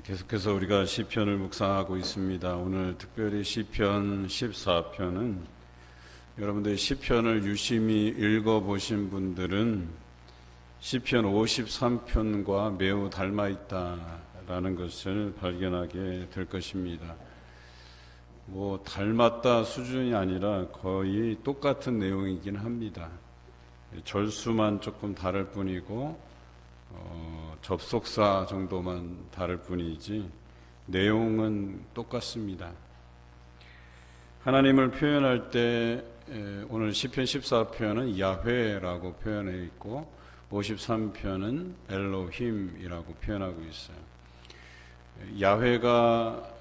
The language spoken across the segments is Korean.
계속해서 우리가 시편을 묵상하고 있습니다. 오늘 특별히 시편 14편은 여러분들이 시편을 유심히 읽어보신 분들은 시편 53편과 매우 닮아 있다라는 것을 발견하게 될 것입니다. 닮았다 수준이 아니라 거의 똑같은 내용이긴 합니다. 절수만 조금 다를 뿐이고 접속사 정도만 다를 뿐이지 내용은 똑같습니다. 하나님을 표현할 때 오늘 시편 14편은 야훼라고 표현해 있고 53편은 엘로힘이라고 표현하고 있어요. 야훼가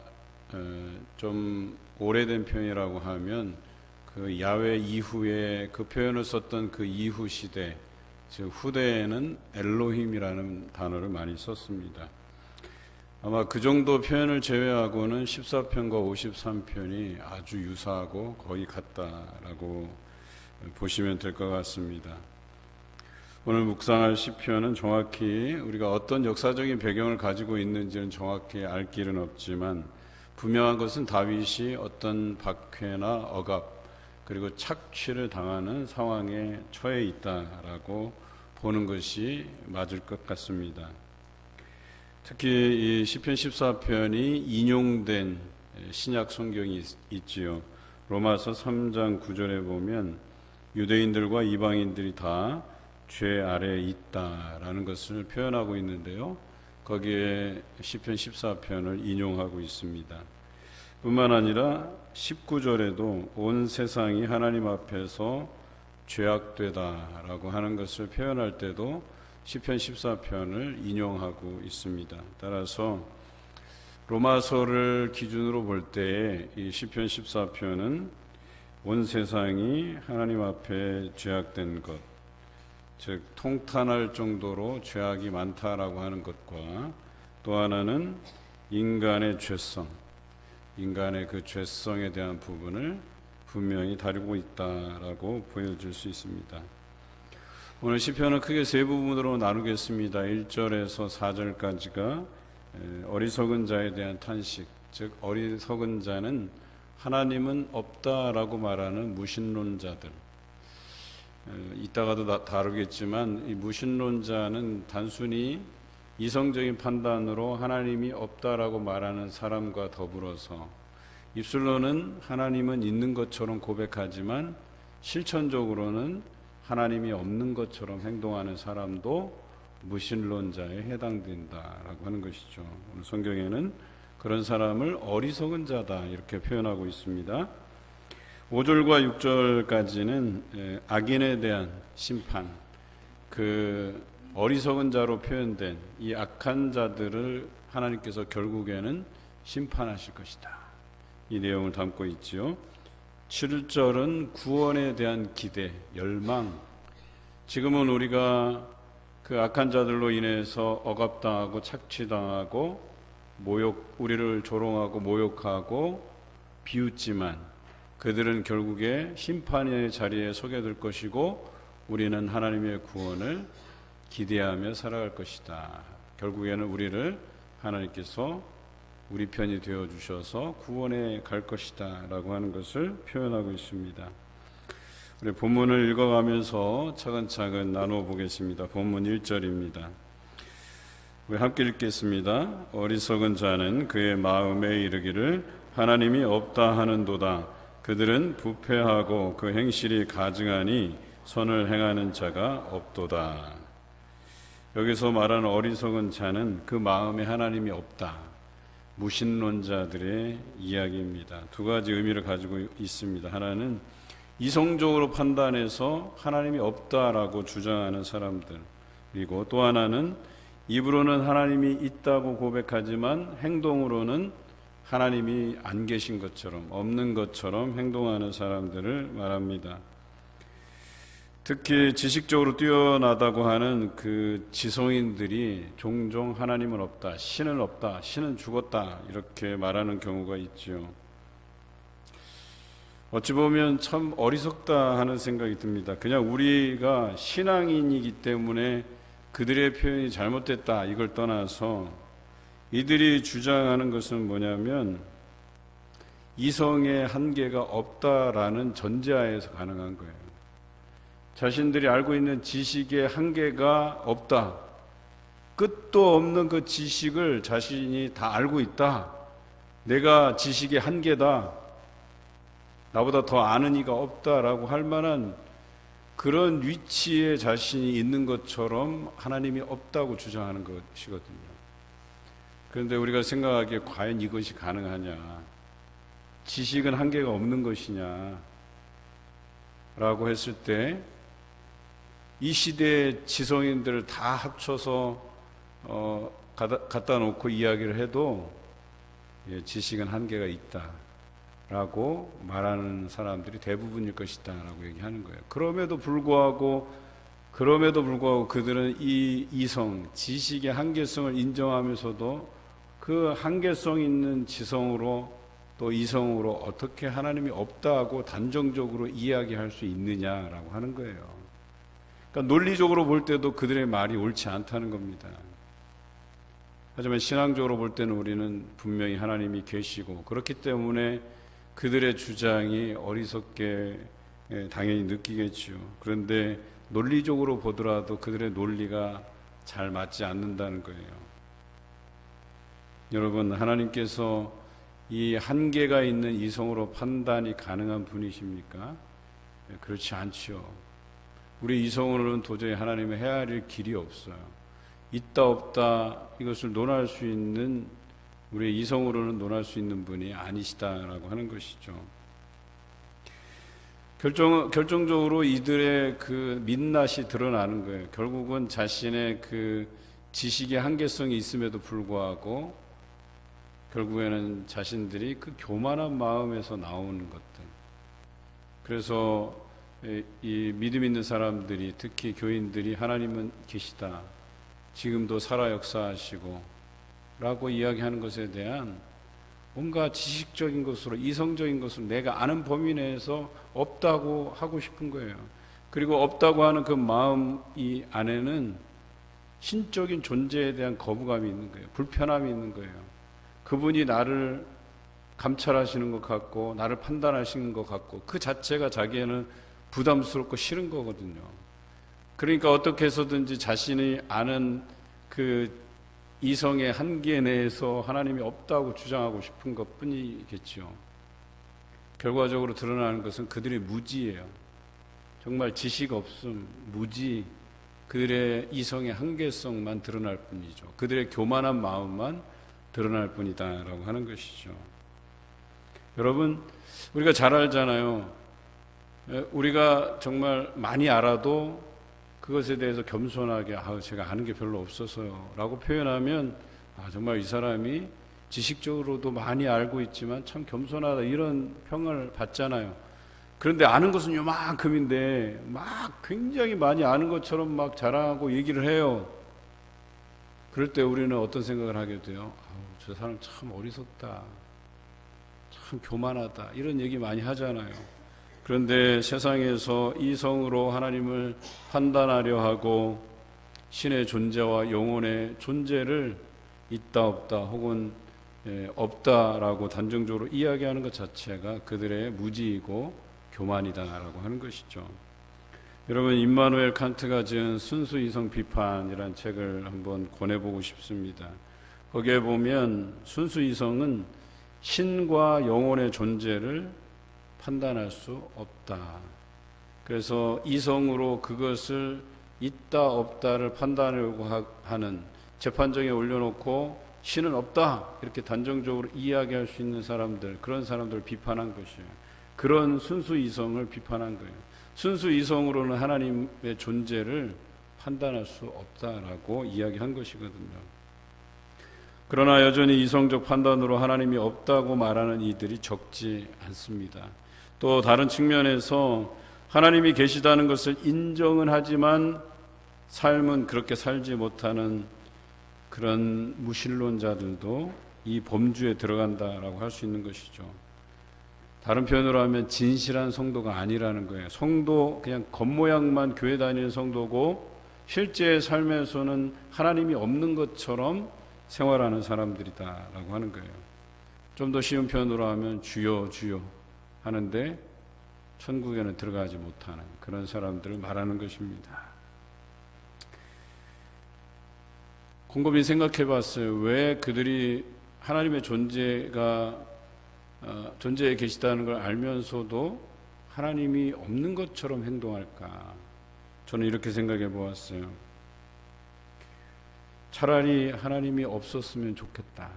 좀 오래된 표현이라고 하면 그 야훼 이후에 그 표현을 썼던 그 이후 시대, 즉 후대에는 엘로힘이라는 단어를 많이 썼습니다. 아마 그 정도 표현을 제외하고는 14편과 53편이 아주 유사하고 거의 같다라고 보시면 될 것 같습니다. 오늘 묵상할 시편은 정확히 우리가 어떤 역사적인 배경을 가지고 있는지는 정확히 알 길은 없지만 분명한 것은 다윗이 어떤 박해나 억압 그리고 착취를 당하는 상황에 처해 있다라고 보는 것이 맞을 것 같습니다. 특히 이 시편 14편이 인용된 신약 성경이 있지요. 로마서 3장 9절에 보면 유대인들과 이방인들이 다 죄 아래에 있다라는 것을 표현하고 있는데요. 거기에 시편 14편을 인용하고 있습니다. 뿐만 아니라 19절에도 온 세상이 하나님 앞에서 죄악되다라고 하는 것을 표현할 때도 시편 14편을 인용하고 있습니다. 따라서 로마서를 기준으로 볼 때에 이 시편 14편은 온 세상이 하나님 앞에 죄악된 것, 즉 통탄할 정도로 죄악이 많다라고 하는 것과 또 하나는 인간의 죄성, 인간의 그 죄성에 대한 부분을 분명히 다루고 있다라고 보여줄 수 있습니다. 오늘 시편은 크게 세 부분으로 나누겠습니다. 1절에서 4절까지가 어리석은 자에 대한 탄식, 즉 어리석은 자는 하나님은 없다라고 말하는 무신론자들. 이따가도 다루겠지만 이 무신론자는 단순히 이성적인 판단으로 하나님이 없다라고 말하는 사람과 더불어서 입술로는 하나님은 있는 것처럼 고백하지만 실천적으로는 하나님이 없는 것처럼 행동하는 사람도 무신론자에 해당된다라고 하는 것이죠. 오늘 성경에는 그런 사람을 어리석은 자다 이렇게 표현하고 있습니다. 5절과 6절까지는 악인에 대한 심판, 그 어리석은 자로 표현된 이 악한 자들을 하나님께서 결국에는 심판하실 것이다. 이 내용을 담고 있지요. 7절은 구원에 대한 기대, 열망. 지금은 우리가 그 악한 자들로 인해서 억압당하고 착취당하고 우리를 조롱하고 모욕하고 비웃지만 그들은 결국에 심판의 자리에 서게 될 것이고 우리는 하나님의 구원을 기대하며 살아갈 것이다. 결국에는 우리를 하나님께서 우리 편이 되어주셔서 구원에 갈 것이다 라고 하는 것을 표현하고 있습니다. 우리 본문을 읽어가면서 차근차근 나누어 보겠습니다. 본문 1절입니다. 우리 함께 읽겠습니다. 어리석은 자는 그의 마음에 이르기를 하나님이 없다 하는도다. 그들은 부패하고 그 행실이 가증하니 선을 행하는 자가 없도다. 여기서 말하는 어리석은 자는 그 마음에 하나님이 없다. 무신론자들의 이야기입니다. 두 가지 의미를 가지고 있습니다. 하나는 이성적으로 판단해서 하나님이 없다라고 주장하는 사람들, 그리고 또 하나는 입으로는 하나님이 있다고 고백하지만 행동으로는 하나님이 안 계신 것처럼 없는 것처럼 행동하는 사람들을 말합니다. 특히 지식적으로 뛰어나다고 하는 그 지성인들이 종종 하나님은 없다, 신은 없다, 신은 죽었다 이렇게 말하는 경우가 있죠. 어찌 보면 참 어리석다 하는 생각이 듭니다. 그냥 우리가 신앙인이기 때문에 그들의 표현이 잘못됐다 이걸 떠나서 이들이 주장하는 것은 뭐냐면 이성의 한계가 없다라는 전제하에서 가능한 거예요. 자신들이 알고 있는 지식의 한계가 없다. 끝도 없는 그 지식을 자신이 다 알고 있다. 내가 지식의 한계다. 나보다 더 아는 이가 없다라고 할 만한 그런 위치에 자신이 있는 것처럼 하나님이 없다고 주장하는 것이거든요. 그런데 우리가 생각하기에 과연 이것이 가능하냐? 지식은 한계가 없는 것이냐? 라고 했을 때 이 시대의 지성인들을 다 합쳐서 갖다 놓고 이야기를 해도 지식은 한계가 있다라고 말하는 사람들이 대부분일 것이다라고 얘기하는 거예요. 그럼에도 불구하고 그들은 이 이성, 지식의 한계성을 인정하면서도 그 한계성 있는 지성으로 또 이성으로 어떻게 하나님이 없다고 단정적으로 이야기할 수 있느냐라고 하는 거예요. 그러니까 논리적으로 볼 때도 그들의 말이 옳지 않다는 겁니다. 하지만 신앙적으로 볼 때는 우리는 분명히 하나님이 계시고 그렇기 때문에 그들의 주장이 어리석게 당연히 느끼겠죠. 그런데 논리적으로 보더라도 그들의 논리가 잘 맞지 않는다는 거예요. 여러분, 하나님께서 이 한계가 있는 이성으로 판단이 가능한 분이십니까? 그렇지 않죠. 우리 이성으로는 도저히 하나님의 헤아릴 길이 없어요. 있다 없다 이것을 논할 수 있는, 우리의 이성으로는 논할 수 있는 분이 아니시다라고 하는 것이죠. 결정적으로 이들의 그 민낯이 드러나는 거예요. 결국은 자신의 그 지식의 한계성이 있음에도 불구하고 결국에는 자신들이 그 교만한 마음에서 나오는 것들. 그래서 이 믿음 있는 사람들이, 특히 교인들이 하나님은 계시다, 지금도 살아 역사하시고 라고 이야기하는 것에 대한 뭔가 지식적인 것으로, 이성적인 것으로 내가 아는 범위 내에서 없다고 하고 싶은 거예요. 그리고 없다고 하는 그 마음 이 안에는 신적인 존재에 대한 거부감이 있는 거예요. 불편함이 있는 거예요. 그분이 나를 감찰하시는 것 같고 나를 판단하시는 것 같고 그 자체가 자기에는 부담스럽고 싫은 거거든요. 그러니까 어떻게 해서든지 자신이 아는 그 이성의 한계 내에서 하나님이 없다고 주장하고 싶은 것 뿐이겠죠. 결과적으로 드러나는 것은 그들의 무지예요. 정말 지식 없음, 무지, 그들의 이성의 한계성만 드러날 뿐이죠. 그들의 교만한 마음만 드러날 뿐이다라고 하는 것이죠. 여러분, 우리가 잘 알잖아요. 우리가 정말 많이 알아도 그것에 대해서 겸손하게 제가 아는 게 별로 없어서요 라고 표현하면 정말 이 사람이 지식적으로도 많이 알고 있지만 참 겸손하다, 이런 평을 받잖아요. 그런데 아는 것은 요만큼인데 막 굉장히 많이 아는 것처럼 막 자랑하고 얘기를 해요. 그럴 때 우리는 어떤 생각을 하게 돼요? 저 사람 참 어리석다, 참 교만하다, 이런 얘기 많이 하잖아요. 그런데 세상에서 이성으로 하나님을 판단하려 하고 신의 존재와 영혼의 존재를 있다 없다 혹은 없다라고 단정적으로 이야기하는 것 자체가 그들의 무지이고 교만이다라고 하는 것이죠. 여러분, 임마누엘 칸트가 지은 순수 이성 비판이라는 책을 한번 권해보고 싶습니다. 거기에 보면 순수 이성은 신과 영혼의 존재를 판단할 수 없다. 그래서 이성으로 그것을 있다 없다를 판단하려고 하는, 재판정에 올려놓고 신은 없다 이렇게 단정적으로 이야기할 수 있는 사람들, 그런 사람들을 비판한 것이에요. 그런 순수 이성을 비판한 거예요. 순수 이성으로는 하나님의 존재를 판단할 수 없다라고 이야기한 것이거든요. 그러나 여전히 이성적 판단으로 하나님이 없다고 말하는 이들이 적지 않습니다. 또 다른 측면에서 하나님이 계시다는 것을 인정은 하지만 삶은 그렇게 살지 못하는 그런 무신론자들도 이 범주에 들어간다라고 할 수 있는 것이죠. 다른 표현으로 하면 진실한 성도가 아니라는 거예요. 성도, 그냥 겉모양만 교회 다니는 성도고 실제 삶에서는 하나님이 없는 것처럼 생활하는 사람들이다라고 하는 거예요. 좀 더 쉬운 표현으로 하면 주여 주여 하는데 천국에는 들어가지 못하는 그런 사람들을 말하는 것입니다. 곰곰이 생각해 봤어요. 왜 그들이 하나님의 존재에 계시다는 걸 알면서도 하나님이 없는 것처럼 행동할까? 저는 이렇게 생각해 보았어요. 차라리 하나님이 없었으면 좋겠다.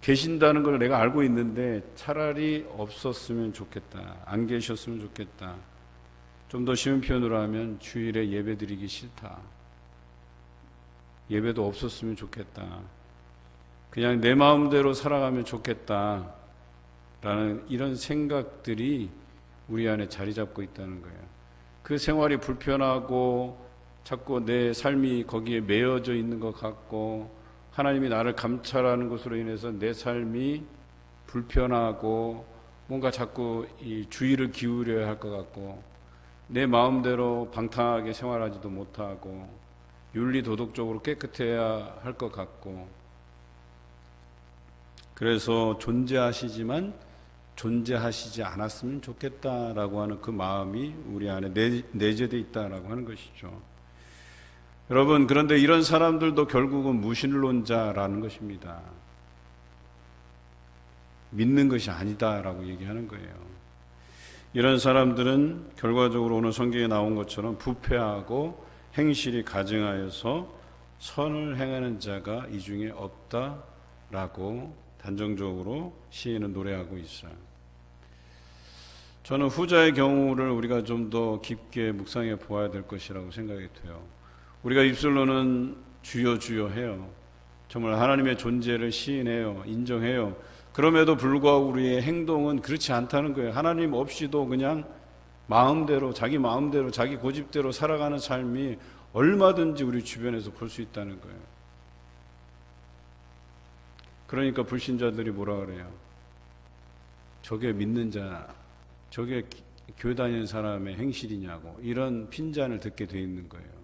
계신다는 걸 내가 알고 있는데 차라리 없었으면 좋겠다. 안 계셨으면 좋겠다. 좀 더 쉬운 표현으로 하면 주일에 예배 드리기 싫다. 예배도 없었으면 좋겠다. 그냥 내 마음대로 살아가면 좋겠다. 라는 이런 생각들이 우리 안에 자리 잡고 있다는 거예요. 그 생활이 불편하고 자꾸 내 삶이 거기에 매여져 있는 것 같고 하나님이 나를 감찰하는 것으로 인해서 내 삶이 불편하고 뭔가 자꾸 이 주의를 기울여야 할 것 같고 내 마음대로 방탕하게 생활하지도 못하고 윤리 도덕적으로 깨끗해야 할 것 같고 그래서 존재하시지만 존재하시지 않았으면 좋겠다라고 하는 그 마음이 우리 안에 내재되어 있다라고 하는 것이죠. 여러분, 그런데 이런 사람들도 결국은 무신론자라는 것입니다. 믿는 것이 아니다라고 얘기하는 거예요. 이런 사람들은 결과적으로 오늘 성경에 나온 것처럼 부패하고 행실이 가증하여서 선을 행하는 자가 이 중에 없다라고 단정적으로 시인은 노래하고 있어요. 저는 후자의 경우를 우리가 좀 더 깊게 묵상해 보아야 될 것이라고 생각이 돼요. 우리가 입술로는 주여 주여 해요. 정말 하나님의 존재를 시인해요. 인정해요. 그럼에도 불구하고 우리의 행동은 그렇지 않다는 거예요. 하나님 없이도 그냥 마음대로 자기 고집대로 살아가는 삶이 얼마든지 우리 주변에서 볼 수 있다는 거예요. 그러니까 불신자들이 뭐라 그래요? 저게 믿는 자, 저게 교회 다니는 사람의 행실이냐고 이런 핀잔을 듣게 돼 있는 거예요.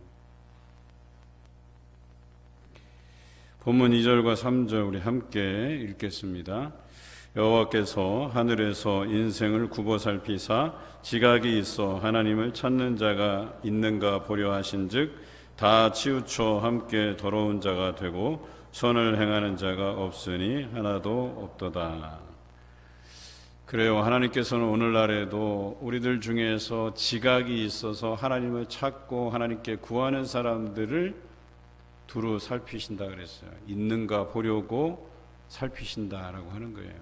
본문 2절과 3절 우리 함께 읽겠습니다. 여호와께서 하늘에서 인생을 굽어 살피사 지각이 있어 하나님을 찾는 자가 있는가 보려 하신즉 다 치우쳐 함께 더러운 자가 되고 선을 행하는 자가 없으니 하나도 없도다. 그래요. 하나님께서는 오늘날에도 우리들 중에서 지각이 있어서 하나님을 찾고 하나님께 구하는 사람들을 두루 살피신다 그랬어요. 있는가 보려고 살피신다라고 하는 거예요.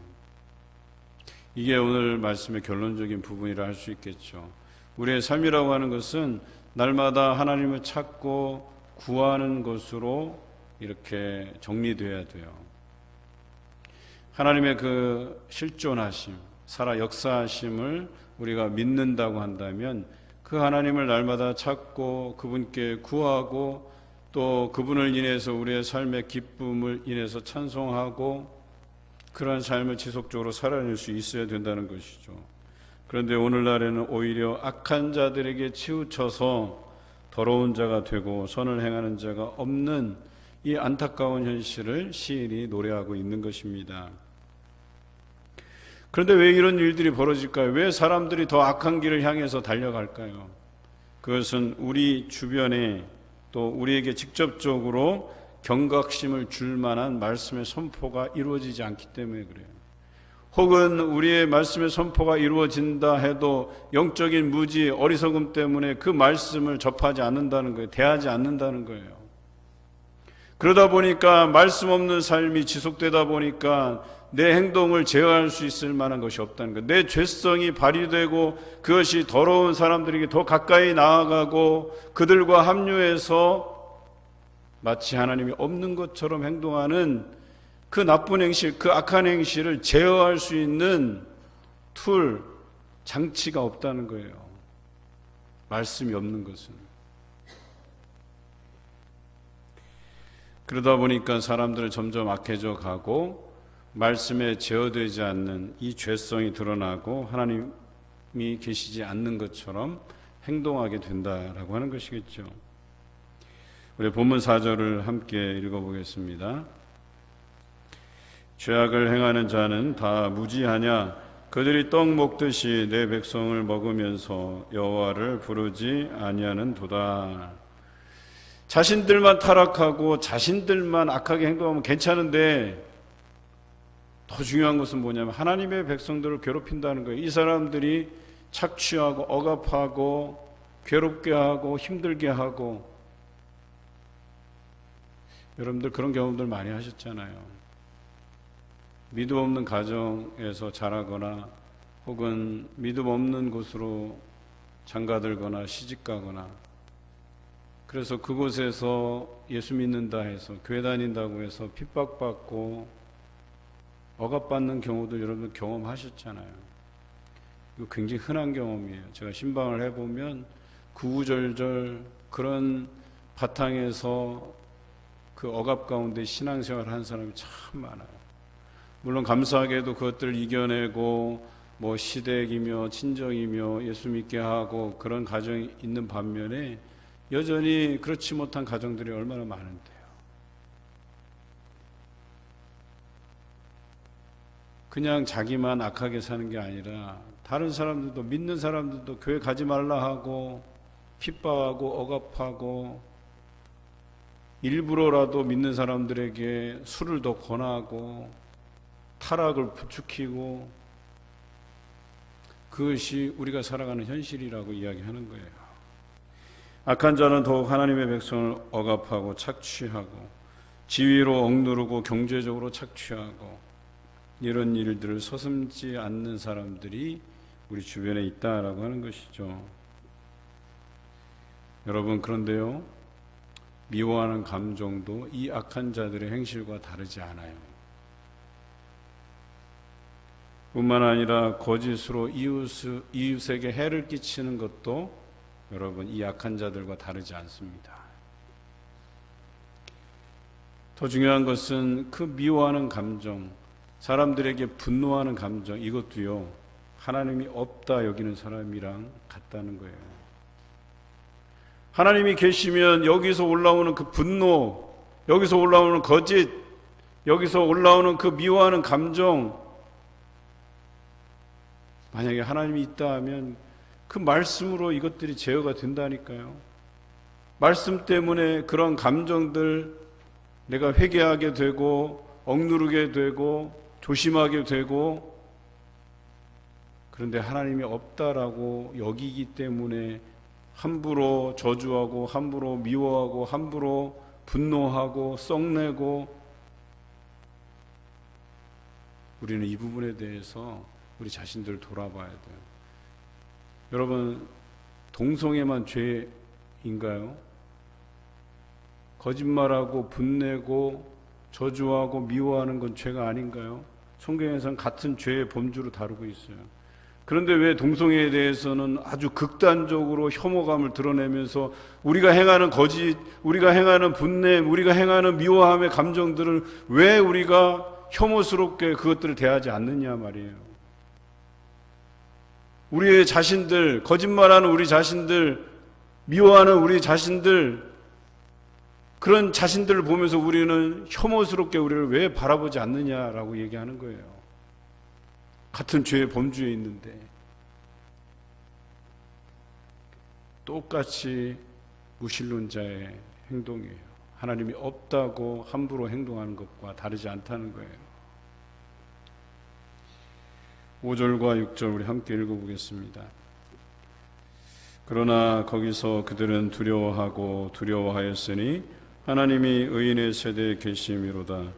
이게 오늘 말씀의 결론적인 부분이라 할 수 있겠죠. 우리의 삶이라고 하는 것은 날마다 하나님을 찾고 구하는 것으로 이렇게 정리되어야 돼요. 하나님의 그 실존하심, 살아 역사하심을 우리가 믿는다고 한다면 그 하나님을 날마다 찾고 그분께 구하고 또 그분을 인해서 우리의 삶의 기쁨을 인해서 찬송하고 그러한 삶을 지속적으로 살아낼 수 있어야 된다는 것이죠. 그런데 오늘날에는 오히려 악한 자들에게 치우쳐서 더러운 자가 되고 선을 행하는 자가 없는 이 안타까운 현실을 시인이 노래하고 있는 것입니다. 그런데 왜 이런 일들이 벌어질까요? 왜 사람들이 더 악한 길을 향해서 달려갈까요? 그것은 우리 주변에 또 우리에게 직접적으로 경각심을 줄 만한 말씀의 선포가 이루어지지 않기 때문에 그래요. 혹은 우리의 말씀의 선포가 이루어진다 해도 영적인 무지, 어리석음 때문에 그 말씀을 접하지 않는다는 거예요. 대하지 않는다는 거예요. 그러다 보니까 말씀 없는 삶이 지속되다 보니까 내 행동을 제어할 수 있을 만한 것이 없다는 거예요. 내 죄성이 발휘되고 그것이 더러운 사람들에게 더 가까이 나아가고 그들과 합류해서 마치 하나님이 없는 것처럼 행동하는 그 나쁜 행실, 그 악한 행실을 제어할 수 있는 툴, 장치가 없다는 거예요. 말씀이 없는 것은. 그러다 보니까 사람들은 점점 악해져 가고 말씀에 제어되지 않는 이 죄성이 드러나고 하나님이 계시지 않는 것처럼 행동하게 된다라고 하는 것이겠죠. 우리 본문 4절을 함께 읽어보겠습니다. 죄악을 행하는 자는 다 무지하냐? 그들이 떡 먹듯이 내 백성을 먹으면서 여호와를 부르지 아니하는도다. 자신들만 타락하고 자신들만 악하게 행동하면 괜찮은데 더 중요한 것은 뭐냐면 하나님의 백성들을 괴롭힌다는 거예요. 이 사람들이 착취하고 억압하고 괴롭게 하고 힘들게 하고, 여러분들 그런 경험들 많이 하셨잖아요. 믿음 없는 가정에서 자라거나 혹은 믿음 없는 곳으로 장가들거나 시집가거나, 그래서 그곳에서 예수 믿는다 해서 교회 다닌다고 해서 핍박받고 억압받는 경우도 여러분 경험하셨잖아요. 이거 굉장히 흔한 경험이에요. 제가 신방을 해보면 구구절절 그런 바탕에서 그 억압 가운데 신앙생활을 한 사람이 참 많아요. 물론 감사하게도 그것들을 이겨내고 뭐 시댁이며 친정이며 예수 믿게 하고 그런 가정이 있는 반면에 여전히 그렇지 못한 가정들이 얼마나 많은데요. 그냥 자기만 악하게 사는 게 아니라 다른 사람들도, 믿는 사람들도 교회 가지 말라 하고 핍박하고 억압하고 일부러라도 믿는 사람들에게 술을 더 권하고 타락을 부추기고, 그것이 우리가 살아가는 현실이라고 이야기하는 거예요. 악한 자는 더욱 하나님의 백성을 억압하고 착취하고 지위로 억누르고 경제적으로 착취하고, 이런 일들을 서슴지 않는 사람들이 우리 주변에 있다라고 하는 것이죠. 여러분, 그런데요, 미워하는 감정도 이 악한 자들의 행실과 다르지 않아요. 뿐만 아니라 거짓으로 이웃에게 해를 끼치는 것도 여러분 이 악한 자들과 다르지 않습니다. 더 중요한 것은 그 미워하는 감정, 사람들에게 분노하는 감정, 이것도요 하나님이 없다 여기는 사람이랑 같다는 거예요. 하나님이 계시면 여기서 올라오는 그 분노, 여기서 올라오는 거짓, 여기서 올라오는 그 미워하는 감정, 만약에 하나님이 있다 하면 그 말씀으로 이것들이 제어가 된다니까요. 말씀 때문에 그런 감정들 내가 회개하게 되고 억누르게 되고 조심하게 되고, 그런데 하나님이 없다라고 여기기 때문에 함부로 저주하고 함부로 미워하고 함부로 분노하고 썩내고, 우리는 이 부분에 대해서 우리 자신들 돌아봐야 돼요. 여러분, 동성애만 죄인가요? 거짓말하고 분내고 저주하고 미워하는 건 죄가 아닌가요? 성경에서는 같은 죄의 범주로 다루고 있어요. 그런데 왜 동성애에 대해서는 아주 극단적으로 혐오감을 드러내면서 우리가 행하는 거짓, 우리가 행하는 분내, 우리가 행하는 미워함의 감정들을 왜 우리가 혐오스럽게 그것들을 대하지 않느냐 말이에요. 우리의 자신들, 거짓말하는 우리 자신들, 미워하는 우리 자신들, 그런 자신들을 보면서 우리는 혐오스럽게 우리를 왜 바라보지 않느냐라고 얘기하는 거예요. 같은 죄의 범주에 있는데. 똑같이 무신론자의 행동이에요. 하나님이 없다고 함부로 행동하는 것과 다르지 않다는 거예요. 5절과 6절 우리 함께 읽어보겠습니다. 그러나 거기서 그들은 두려워하고 두려워하였으니 하나님이 의인의 세대에 계심이로다.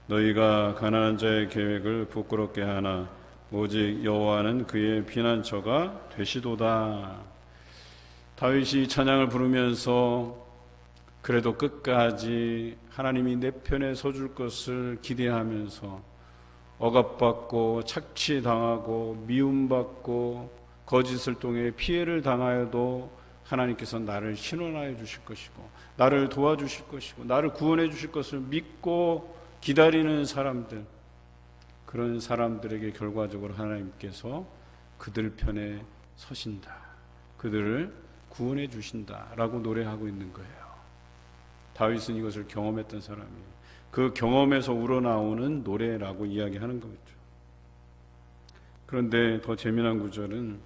너희가 가난한 자의 계획을 부끄럽게 하나 오직 여호와는 그의 피난처가 되시도다. 다윗이 찬양을 부르면서 그래도 끝까지 하나님이 내 편에 서줄 것을 기대하면서 억압받고 착취당하고 미움받고 거짓을 통해 피해를 당하여도 하나님께서 나를 신원하여 주실 것이고 나를 도와주실 것이고 나를 구원해 주실 것을 믿고 기다리는 사람들, 그런 사람들에게 결과적으로 하나님께서 그들 편에 서신다, 그들을 구원해 주신다라고 노래하고 있는 거예요. 다윗은 이것을 경험했던 사람이에요. 그 경험에서 우러나오는 노래라고 이야기하는 거죠. 그런데 더 재미난 구절은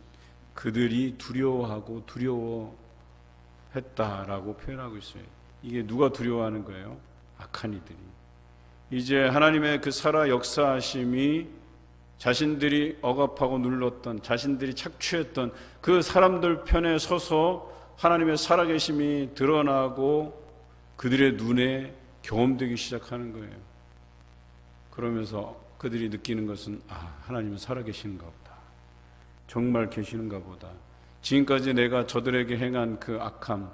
그들이 두려워하고 두려워했다라고 표현하고 있어요. 이게 누가 두려워하는 거예요? 악한 이들이. 이제 하나님의 그 살아 역사하심이 자신들이 억압하고 눌렀던, 자신들이 착취했던 그 사람들 편에 서서 하나님의 살아계심이 드러나고 그들의 눈에 경험되기 시작하는 거예요. 그러면서 그들이 느끼는 것은 하나님은 살아계시는가 보다. 정말 계시는가 보다. 지금까지 내가 저들에게 행한 그 악함,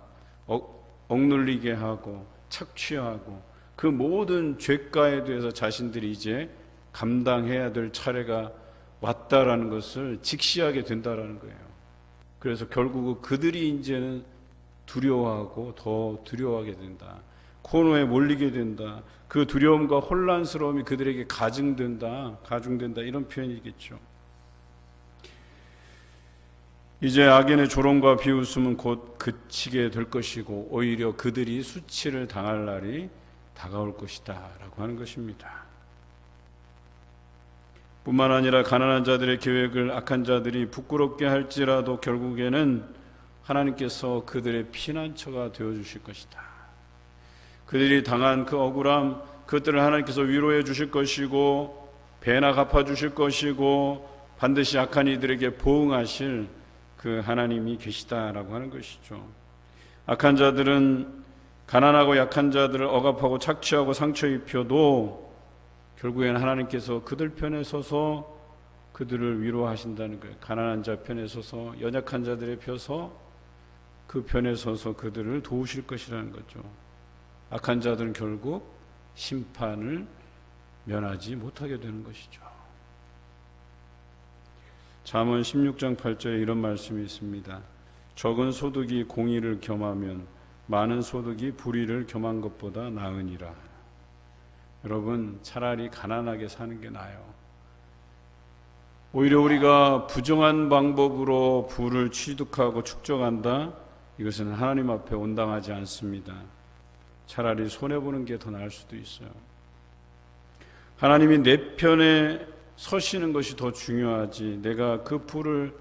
억눌리게 하고 착취하고 그 모든 죄가에 대해서 자신들이 이제 감당해야 될 차례가 왔다라는 것을 직시하게 된다라는 거예요. 그래서 결국 그들이 이제는 두려워하고 더 두려워하게 된다. 코너에 몰리게 된다. 그 두려움과 혼란스러움이 그들에게 가중된다 이런 표현이겠죠. 이제 악인의 조롱과 비웃음은 곧 그치게 될 것이고 오히려 그들이 수치를 당할 날이 다가올 것이다 라고 하는 것입니다. 뿐만 아니라 가난한 자들의 계획을 악한 자들이 부끄럽게 할지라도 결국에는 하나님께서 그들의 피난처가 되어주실 것이다. 그들이 당한 그 억울함, 그것들을 하나님께서 위로해 주실 것이고 배나 갚아주실 것이고 반드시 악한 이들에게 보응하실 그 하나님이 계시다라고 하는 것이죠. 악한 자들은 가난하고 약한 자들을 억압하고 착취하고 상처 입혀도 결국에는 하나님께서 그들 편에 서서 그들을 위로하신다는 거예요. 가난한 자 편에 서서 연약한 자들의 펴서 그 편에 서서 그들을 도우실 것이라는 거죠. 악한 자들은 결국 심판을 면하지 못하게 되는 것이죠. 잠언 16장 8절에 이런 말씀이 있습니다. 적은 소득이 공의를 겸하면 많은 소득이 불의를 겸한 것보다 나으니라. 여러분, 차라리 가난하게 사는 게 나아요. 오히려 우리가 부정한 방법으로 부를 취득하고 축적한다? 이것은 하나님 앞에 온당하지 않습니다. 차라리 손해보는 게 더 나을 수도 있어요. 하나님이 내 편에 서시는 것이 더 중요하지, 내가 그 부를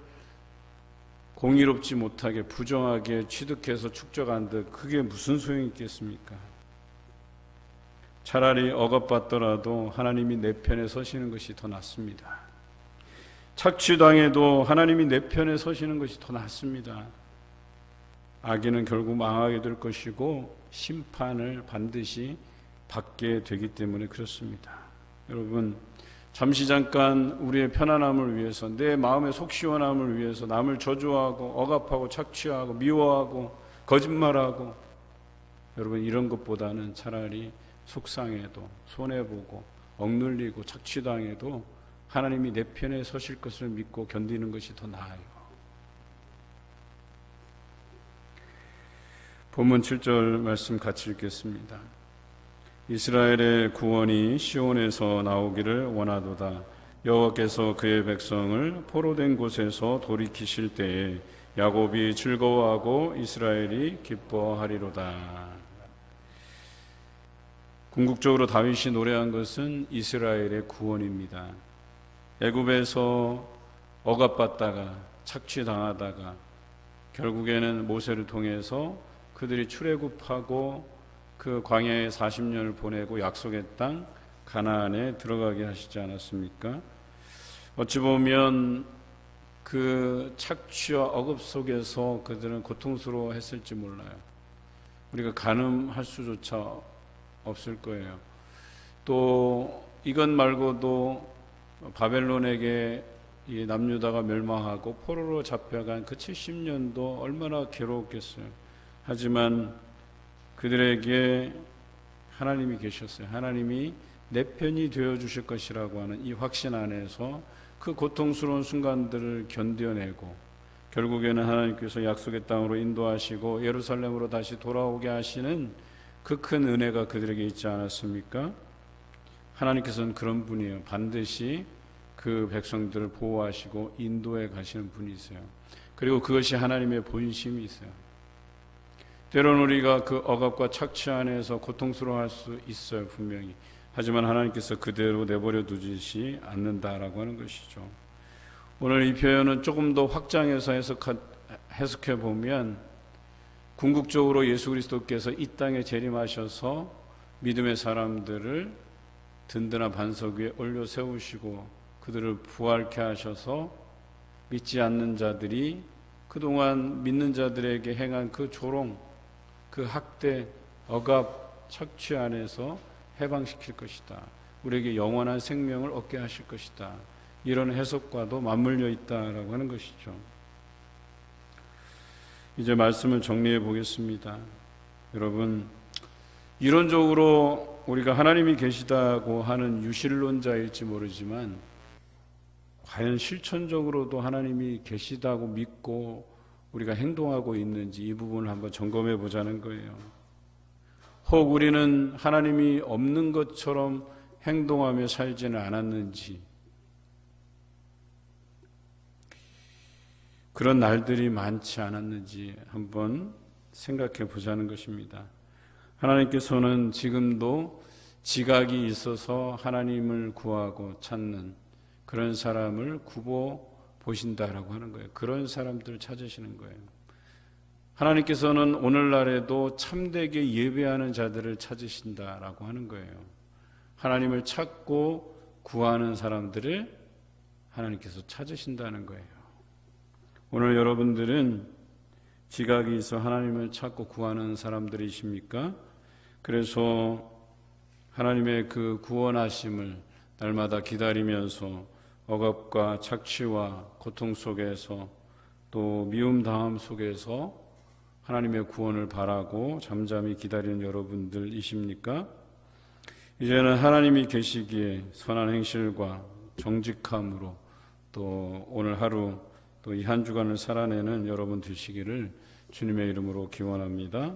공의롭지 못하게 부정하게 취득해서 축적한듯 그게 무슨 소용이 있겠습니까? 차라리 억압받더라도 하나님이 내 편에 서시는 것이 더 낫습니다. 착취당해도 하나님이 내 편에 서시는 것이 더 낫습니다. 악인은 결국 망하게 될 것이고 심판을 반드시 받게 되기 때문에 그렇습니다. 여러분, 잠시 잠깐 우리의 편안함을 위해서, 내 마음의 속 시원함을 위해서 남을 저주하고 억압하고 착취하고 미워하고 거짓말하고, 여러분, 이런 것보다는 차라리 속상해도 손해보고 억눌리고 착취당해도 하나님이 내 편에 서실 것을 믿고 견디는 것이 더 나아요. 본문 7절 말씀 같이 읽겠습니다. 이스라엘의 구원이 시온에서 나오기를 원하도다. 여호와께서 그의 백성을 포로된 곳에서 돌이키실 때에 야곱이 즐거워하고 이스라엘이 기뻐하리로다. 궁극적으로 다윗이 노래한 것은 이스라엘의 구원입니다. 애굽에서 억압받다가 착취당하다가 결국에는 모세를 통해서 그들이 출애굽하고 그 광야에 40년을 보내고 약속의 땅 가나안에 들어가게 하시지 않았습니까? 어찌 보면 그 착취와 억압 속에서 그들은 고통스러워했을지 몰라요. 우리가 가늠할 수조차 없을 거예요. 또 이것 말고도 바벨론에게 이 남유다가 멸망하고 포로로 잡혀간 그 70년도 얼마나 괴로웠겠어요. 하지만 그들에게 하나님이 계셨어요. 하나님이 내 편이 되어주실 것이라고 하는 이 확신 안에서 그 고통스러운 순간들을 견뎌내고 결국에는 하나님께서 약속의 땅으로 인도하시고 예루살렘으로 다시 돌아오게 하시는 그 큰 은혜가 그들에게 있지 않았습니까? 하나님께서는 그런 분이에요. 반드시 그 백성들을 보호하시고 인도해 가시는 분이세요. 그리고 그것이 하나님의 본심이 있어요. 때로는 우리가 그 억압과 착취 안에서 고통스러워할 수 있어요, 분명히. 하지만 하나님께서 그대로 내버려 두지 않는다라고 하는 것이죠. 오늘 이 표현은 조금 더 확장해서 해석해 보면, 궁극적으로 예수 그리스도께서 이 땅에 재림하셔서 믿음의 사람들을 든든한 반석 위에 올려 세우시고 그들을 부활케 하셔서 믿지 않는 자들이 그동안 믿는 자들에게 행한 그 조롱, 그 학대, 억압, 착취 안에서 해방시킬 것이다. 우리에게 영원한 생명을 얻게 하실 것이다. 이런 해석과도 맞물려 있다라고 하는 것이죠. 이제 말씀을 정리해 보겠습니다. 여러분, 이론적으로 우리가 하나님이 계시다고 하는 유실론자일지 모르지만 과연 실천적으로도 하나님이 계시다고 믿고 우리가 행동하고 있는지 이 부분을 한번 점검해 보자는 거예요. 혹 우리는 하나님이 없는 것처럼 행동하며 살지는 않았는지, 그런 날들이 많지 않았는지 한번 생각해 보자는 것입니다. 하나님께서는 지금도 지각이 있어서 하나님을 구하고 찾는 그런 사람을 굽어 보신다라고 하는 거예요. 그런 사람들을 찾으시는 거예요. 하나님께서는 오늘날에도 참되게 예배하는 자들을 찾으신다라고 하는 거예요. 하나님을 찾고 구하는 사람들을 하나님께서 찾으신다는 거예요. 오늘 여러분들은 지각이 있어 하나님을 찾고 구하는 사람들이십니까? 그래서 하나님의 그 구원하심을 날마다 기다리면서 억압과 착취와 고통 속에서 또 미움 당함 속에서 하나님의 구원을 바라고 잠잠히 기다리는 여러분들이십니까? 이제는 하나님이 계시기에 선한 행실과 정직함으로 또 오늘 하루 또 이 한 주간을 살아내는 여러분 되시기를 주님의 이름으로 기원합니다.